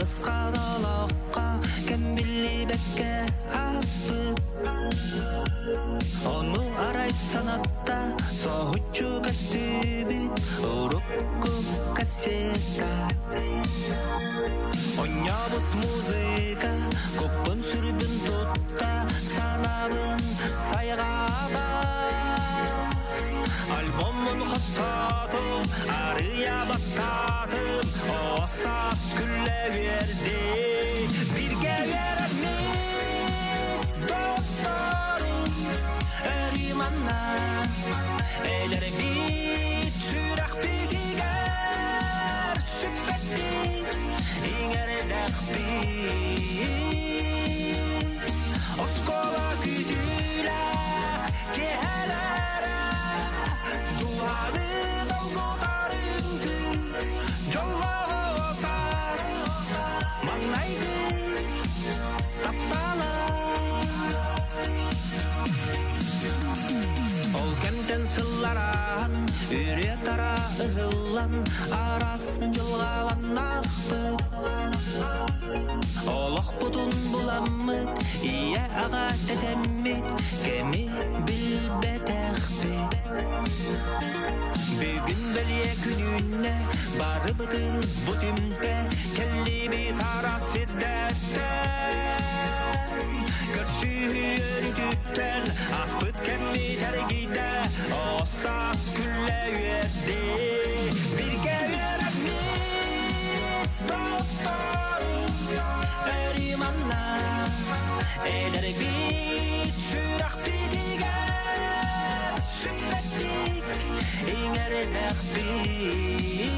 Алысқадалаққа кәм білі бәкке аспыт Оны арай санатта соғытчу кәстібіт Урукку кассета Онябыт музыка көппін сүрбін тұтта Санабын сайғада Альбомын қостатым арыя баттатым Осас күлі верді Бірге үөрэммит доктарым Өриманна Әлер бит сүрақ битігер Сүппетті Иңер дәқбит Оскола күділәк кехелері Дуады долғытарын күн Жолға осас Маңнайды таптала Ол кемтен сылларан Үре тара ұғылан Арасын жылғалан ақтыт Олық бұтын бұламыт Ие аға тәтәммет Кәмі білбәтәқпет Бүгін біле күніне Бары бұтын бұтымды Кәлі бет арас еддәтті Көрсүйір түттен Аспыт кәмі тәргейді Осас күлі өйді Бірге үөрэммит доктарым Өриманна Әлер бит сүрақ битігер Сүппеттік Иңер дәқбит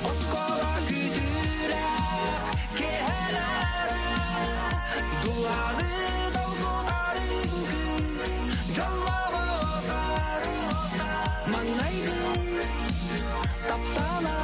Оскола күдірәк кехелері Дуады долғытарын күн Жолға осас Маңнайды таптала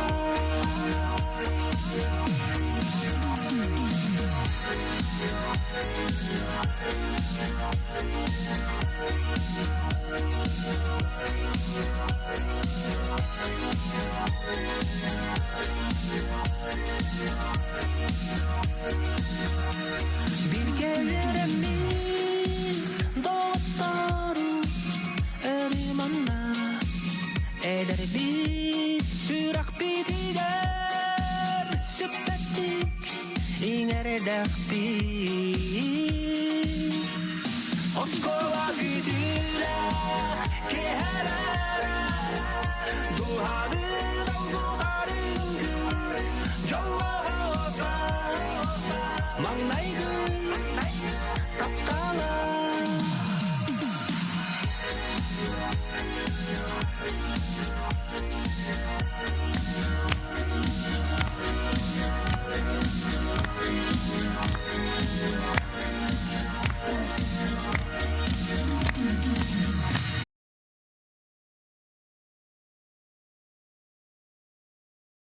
Бірге үөрэммит доктарым Өриманна Әлер бит сүрақ битігер Сүппеттік Иңер дәқбит Оскола күділәк кехелері Дуады долғытарын күн Жолға осас Маңнайды